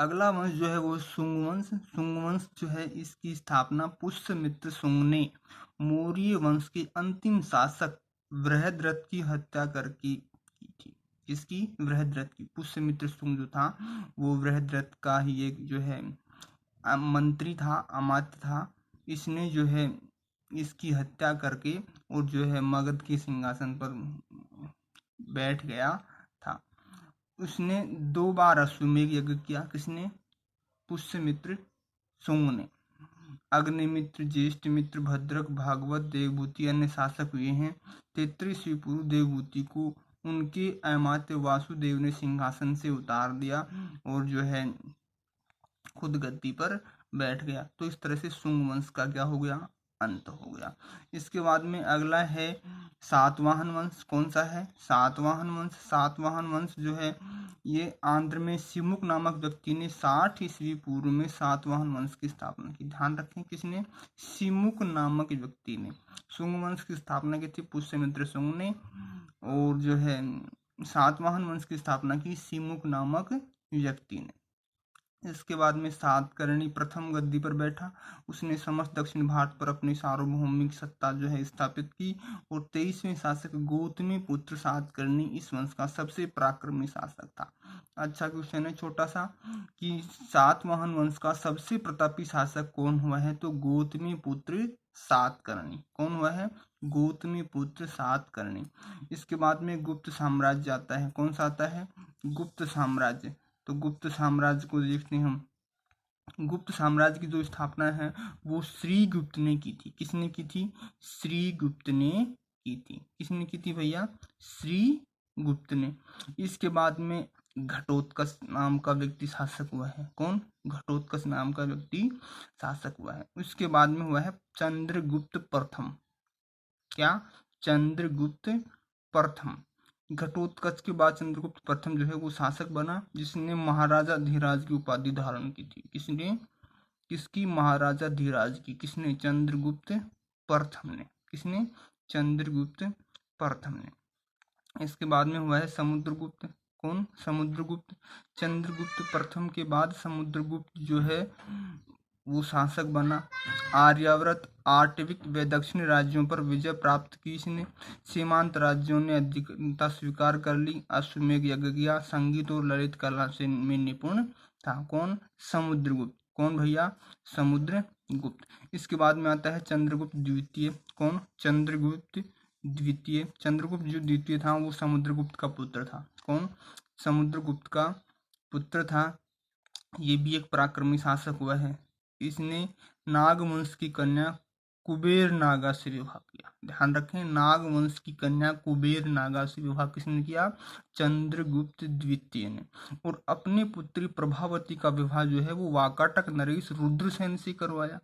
अगला वंश जो है वो शुंग वंश। शुंग वंश जो है इसकी स्थापना पुष्यमित्र शुंग ने मौर्य वंश के अंतिम शासक बृहद्रथ की हत्या करके की थी। किसकी? बृहद्रथ की। पुष्यमित्र शुंग जो था वो बृहद्रथ का ही एक जो है मंत्री था, अमात्य था। इसने जो है इसकी हत्या करके और जो है मगध के सिंहासन पर बैठ गया था। उसने 2 बार अश्वमेध यज्ञ किया। किसने? पुष्यमित्र शुंग ने। अग्निमित्र, ज्येष्ठमित्र, भद्रक, भागवत, देवभूति अन्य शासक हुए हैं। 33वीं पूर्व देवभूति को उनके अमात्य वासुदेव ने सिंहासन से उतार दिया और जो है खुद गद्दी पर बैठ गया। तो इस तरह से शुंग वंश का क्या हो गया? अंत हो गया। इसके बाद में अगला है सातवाहन वंश। कौन सा है? सातवाहन वंश। सातवाहन वंश जो है ये आंध्र में सिमुक नामक व्यक्ति ने 60 ईस्वी पूर्व में सातवाहन वंश की स्थापना की। ध्यान रखें, किसने? सिमुक नामक व्यक्ति ने। शुंग वंश की स्थापना की थी पुष्यमित्र शुंग ने और जो है सातवाहन वंश की स्थापना की सिमुक नामक व्यक्ति ने। इसके बाद में सातकर्णी प्रथम गद्दी पर बैठा। उसने समस्त दक्षिण भारत पर अपनी सार्वभौमिक सत्ता जो है स्थापित की और 23वें शासक गौतमी पुत्र सातकर्णी इस वंश का सबसे पराक्रमी शासक था। अच्छा क्वेश्चन है छोटा सा कि सातवाहन वंश का सबसे प्रतापी शासक कौन हुआ है? तो गौतमी पुत्र सातकर्णी। कौन हुआ है? गौतमी पुत्र सातकर्णी। इसके बाद में गुप्त साम्राज्य आता है। कौन सा आता है? गुप्त साम्राज्य। तो गुप्त साम्राज्य को देखते हैं हम। गुप्त साम्राज्य की जो स्थापना है वो श्रीगुप्त ने की थी। किसने की थी? श्रीगुप्त ने की थी। किसने की थी भैया? श्रीगुप्त ने। इसके बाद में घटोत्कच नाम का व्यक्ति शासक हुआ है। कौन? घटोत्कच नाम का व्यक्ति शासक हुआ है। उसके बाद में हुआ है चंद्रगुप्त प्रथम। क्या? चंद्रगुप्त प्रथम। घटोत्कच के बाद चंद्रगुप्त प्रथम जो है वो शासक बना जिसने महाराजा धीराज की उपाधि धारण की थी। किसने? किसकी? महाराजा धीराज की। किसने? चंद्रगुप्त प्रथम ने। किसने? चंद्रगुप्त प्रथम ने। इसके बाद में हुआ है समुद्रगुप्त। कौन? समुद्रगुप्त। चंद्रगुप्त प्रथम के बाद समुद्रगुप्त जो है वो शासक बना। आर्यावर्त, आर्टविक व दक्षिणी राज्यों पर विजय प्राप्त की इसने। सीमांत राज्यों ने अधिकारता स्वीकार कर ली। अश्वमेध यज्ञ किया। संगीत और ललित कला से में निपुण था। कौन? समुद्रगुप्त। कौन भैया? समुद्रगुप्त। इसके बाद में आता है चंद्रगुप्त द्वितीय। कौन? चंद्रगुप्त द्वितीय। चंद्रगुप्त जो द्वितीय था वो समुद्रगुप्त का पुत्र था। कौन? समुद्रगुप्त का पुत्र था। ये भी एक पराक्रमी शासक हुआ है। इसने नागवंश की कन्या कुबेर नागा से विवाह किया। ध्यान रखें, नागवंश की कन्या कुबेर नागा से विवाह किसने किया? चंद्रगुप्त द्वितीय ने। और अपनी पुत्री प्रभावती का विवाह जो है वो वाकाटक नरेश रुद्रसेन से करवाया।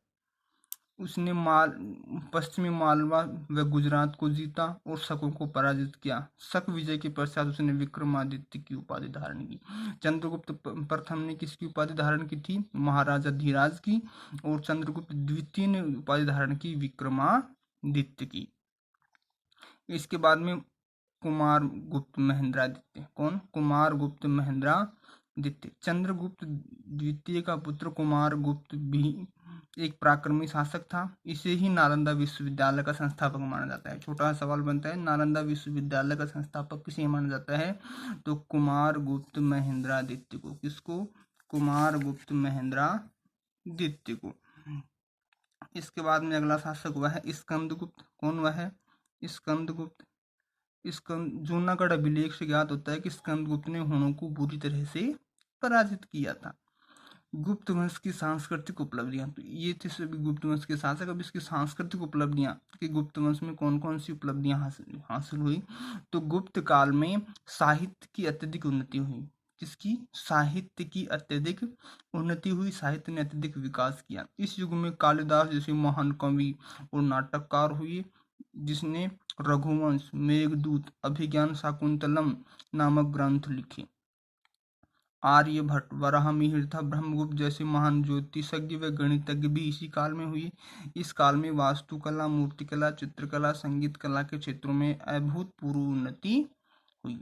उसने पश्चिमी मालवा व गुजरात को जीता और शकों को पराजित किया। शक विजय के पश्चात उसने विक्रमादित्य की उपाधि धारण की। चंद्रगुप्त प्रथम ने किसकी उपाधि धारण की थी? महाराजा धीराज की। और चंद्रगुप्त द्वितीय ने उपाधि धारण की विक्रमादित्य की। इसके बाद में कुमार गुप्त महेंद्रादित्य। कौन? कुमार गुप्त महेंद्रादित्य। चंद्रगुप्त द्वितीय का पुत्र कुमार गुप्त भी एक पराक्रमी शासक था। इसे ही नालंदा विश्वविद्यालय का संस्थापक माना जाता है। छोटा सवाल बनता है, नालंदा विश्वविद्यालय का संस्थापक किसे माना जाता है? तो कुमार गुप्त महेंद्रादित्य को। किसको? कुमार गुप्त महेंद्रादित्य को। इसके बाद में अगला शासक हुआ है स्कंदगुप्त। कौन हुआ है? स्कंदगुप्त। जूनागढ़ अभिलेख से ज्ञात होता है कि स्कंदगुप्त ने हुणों को बुरी तरह से पराजित किया था। गुप्त वंश की सांस्कृतिक उपलब्धियां। तो ये थे सभी गुप्त वंश के शासक। अब इसकी सांस्कृतिक उपलब्धियां कि गुप्त वंश में कौन कौन सी उपलब्धियां हासिल हुई। तो गुप्त काल में साहित्य की अत्यधिक उन्नति हुई। किसकी? साहित्य की अत्यधिक उन्नति हुई। साहित्य ने अत्यधिक विकास किया। इस युग में कालिदास जैसे महान कवि और नाटककार हुए जिसने रघुवंश, मेघदूत, अभिज्ञान शाकुंतलम नामक ग्रंथ लिखे। आर्यभट्ट, वराहमिहिर तथा ब्रह्मगुप्त जैसे महान ज्योतिषज्ञ व गणितज्ञ भी इसी काल में हुए। इस काल में वास्तुकला, मूर्तिकला, चित्रकला, संगीत कला के क्षेत्रों में अभूतपूर्व उन्नति हुई।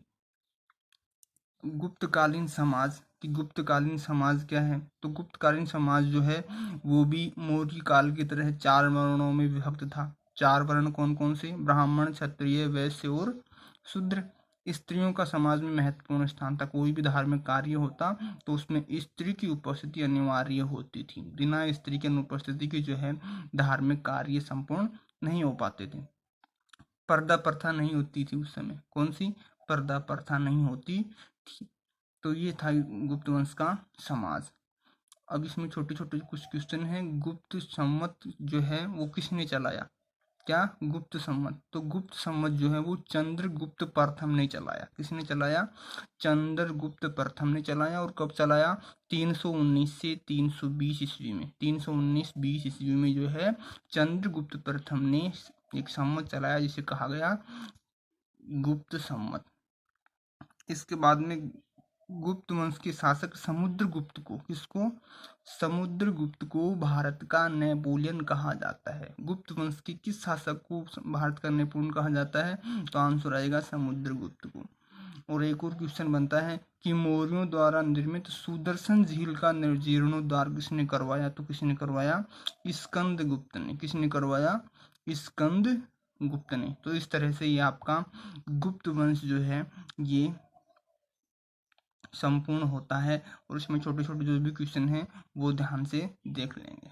गुप्तकालीन समाज कि गुप्तकालीन समाज क्या है। तो गुप्तकालीन समाज जो है वो भी मौर्य काल की तरह 4 वर्णों में विभक्त था। 4 वर्ण कौन कौन से? ब्राह्मण, क्षत्रिय, वैश्य और शूद्र। स्त्रियों का समाज में महत्वपूर्ण स्थान था। कोई भी धार्मिक कार्य होता तो उसमें स्त्री की उपस्थिति अनिवार्य होती थी। बिना स्त्री की अनुपस्थिति की जो है धार्मिक कार्य संपूर्ण नहीं हो पाते थे। पर्दा प्रथा नहीं होती थी उस समय। कौन सी? पर्दा प्रथा नहीं होती थी। तो ये था गुप्त वंश का समाज। अब इसमें छोटे छोटे कुछ क्वेश्चन हैं। गुप्त संवत जो है वो किसने चलाया? क्या? गुप्त संवत। तो गुप्त संवत जो है वो चंद्रगुप्त प्रथम ने चलाया। किसने चलाया? चंद्रगुप्त प्रथम ने चलाया। और कब चलाया? 319 से 320 ईस्वी में। 319-20 ईस्वी में जो है चंद्रगुप्त प्रथम ने एक संवत चलाया जिसे कहा गया गुप्त संवत। इसके बाद में गुप्त वंश के शासक समुद्रगुप्त को, किसको? समुद्रगुप्त को भारत का नेपोलियन कहा जाता है। गुप्त वंश के किस शासक को भारत का नेपोलियन कहा जाता है? तो आंसर आएगा समुद्रगुप्त को। और एक और क्वेश्चन बनता है कि मौर्यों द्वारा निर्मित सुदर्शन झील का जीर्णोद्धार किसने करवाया? तो किसने करवाया? स्कंदगुप्त ने। किसने करवाया? स्कंदगुप्त ने। तो इस तरह से ये आपका गुप्त वंश जो है ये संपूर्ण होता है। और इसमें छोटे छोटे जो भी क्वेश्चन हैं वो ध्यान से देख लेंगे।